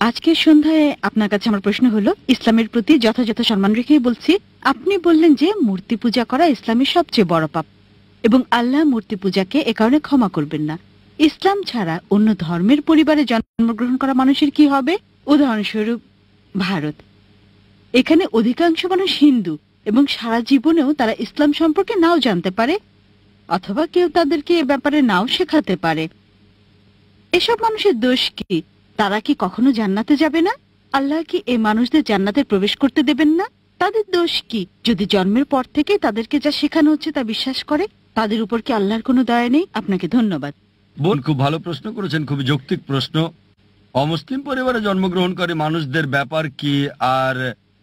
আজকের সন্ধ্যায় আপনার কাছে আমার প্রশ্ন হলো, ইসলামের প্রতি যথাযথ সম্মান রেখেই বলছি। আপনি বললেন যে মূর্তি পূজা করা ইসলামের সবচেয়ে বড় পাপ এবং আল্লাহ মূর্তি পূজাকে এ কারণে ক্ষমা করবেন না। ইসলাম ছাড়া অন্য ধর্মের পরিবারে জন্মগ্রহণ করা মানুষের কি হবে? উদাহরণস্বরূপ ভারত, এখানে অধিকাংশ মানুষ হিন্দু এবং সারা জীবনেও তারা ইসলাম সম্পর্কে নাও জানতে পারে, অথবা কেউ তাদেরকে এ ব্যাপারে নাও শেখাতে পারে। এসব মানুষের দোষ কি? তারা কি কখনো জান্নাতে যাবে না? আল্লাহ কি এই মানুষদের জান্নাতে প্রবেশ করতে দেবেন না? তাদের দোষ কি যদি জন্মের পর থেকে তাদেরকে যা শেখানো হচ্ছে তা বিশ্বাস করে? তাদের উপর কি আল্লাহর কোনো দয়া নেই? আপনাকে ধন্যবাদ। বোন, খুব ভালো প্রশ্ন করেছেন, খুবই যৌক্তিক প্রশ্ন। অমুসলিম পরিবারে জন্মগ্রহণ করে মানুষদের ব্যাপার কি, আর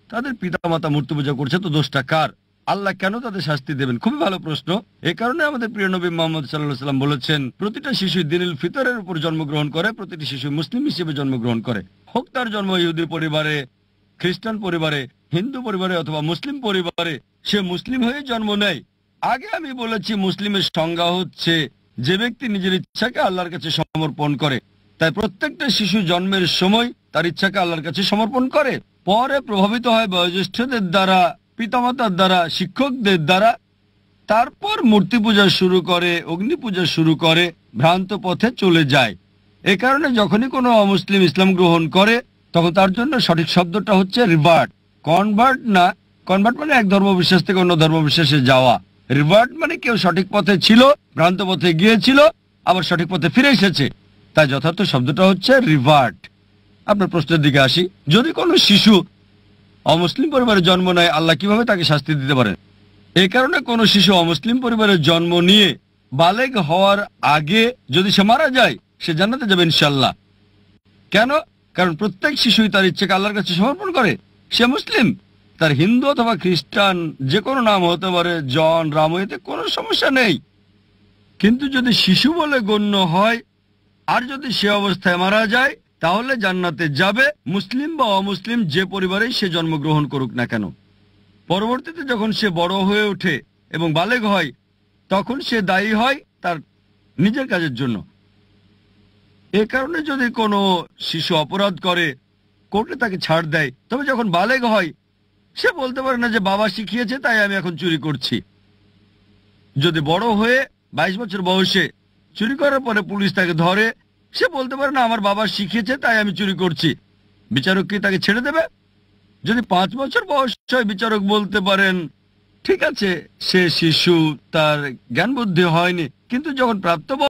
তাদের পিতামাতা মূর্তি পূজা করছে, তো দোষটা কার? আল্লাহ কেন তাদের শাস্তি দেবেন? খুবই ভালো প্রশ্ন। এই কারণে আমাদের প্রিয় নবী মুহাম্মদ সাল্লাল্লাহু আলাইহি ওয়াসাল্লাম বলেছেন, প্রতিটা শিশু দিনুল ফিতরের উপর জন্মগ্রহণ করে, প্রতিটি শিশু মুসলিম হিসেবে জন্মগ্রহণ করে। হোক তার জন্ম ইহুদি পরিবারে, খ্রিস্টান পরিবারে, হিন্দু পরিবারে অথবা মুসলিম পরিবারে, সে মুসলিম হয়ে জন্ম নেয়। আগে আমি বলেছি, মুসলিমের সংজ্ঞা হচ্ছে যে ব্যক্তি নিজের ইচ্ছাকে আল্লাহর কাছে সমর্পণ করে। তাই প্রত্যেকটা শিশু জন্মের সময় তার ইচ্ছাকে আল্লাহর কাছে সমর্পণ করে, পরে প্রভাবিত হয় বয়োজ্যেষ্ঠদের দ্বারা, পিতামাতার দ্বারা, শিক্ষকদের দ্বারা, তারপর মূর্তি পূজা শুরু করে, অগ্নি পূজা শুরু করে, ভ্রান্ত পথে চলে যায়। এ কারণে যখনই কোনো অমুসলিম ইসলাম গ্রহণ করে, তখন তার জন্য সঠিক শব্দটা হচ্ছে রিভার্ট, কনভার্ট না। কনভার্ট মানে এক ধর্মবিশ্বাস থেকে অন্য ধর্মবিশ্বাসে যাওয়া। রিভার্ট মানে কেউ সঠিক পথে ছিল, ভ্রান্ত পথে গিয়েছিল, আবার সঠিক পথে ফিরে এসেছে। তাই যথার্থ শব্দটা হচ্ছে রিভার্ট। আপনার প্রশ্নের দিকে আসি। যদি কোনো শিশু অমুসলিম পরিবারে জন্ম নেয়, আল্লাহ কিভাবে তাকে শাস্তি দিতে পারেন? এই কারণে কোনো শিশু অমুসলিম পরিবারে জন্ম নিয়ে বালেগ হওয়ার আগে যদি সে মারা যায়, সে জান্নাতে যাবে ইনশাআল্লাহ। কেন? কারণ প্রত্যেক শিশুই তার ইচ্ছাকে আল্লাহর কাছে সমর্পণ করে। সে মুসলিম, তার হিন্দু অথবা খ্রিস্টান যে কোনো নাম হতে পারে, জন, রাম, এতে কোনো সমস্যা নেই। কিন্তু যদি শিশু বলে গণ্য হয় আর যদি সে অবস্থায় মারা যায়, তাহলে জান্নাতে যাবে, মুসলিম বা অমুসলিম যে পরিবারেই সে জন্মগ্রহণ করুক না কেন। পরবর্তীতে যখন সে বড় হয়ে ওঠে এবং বালেগ হয়, তখন সে দায়ী হয় তার নিজের কাজের জন্য। এ কারণে যদি কোনো শিশু অপরাধ করে, কোর্টে তাকে ছাড় দেয়, তবে যখন বালেগ হয়, সে বলতে পারে না যে বাবা শিখিয়েছে তাই আমি এখন চুরি করছি। যদি বড় হয়ে 22 বছর বয়সে চুরি করার পরে পুলিশ তাকে ধরে, সে বলতে পারে না আমার বাবা শিখিয়েছে তাই আমি চুরি করছি। বিচারক কি তাকে ছেড়ে দেবে? যদি 5 বছর বয়স হয়, বিচারক বলতে পারেন ঠিক আছে, সে শিশু, তার জ্ঞান বুদ্ধি হয়নি, কিন্তু যখন প্রাপ্ত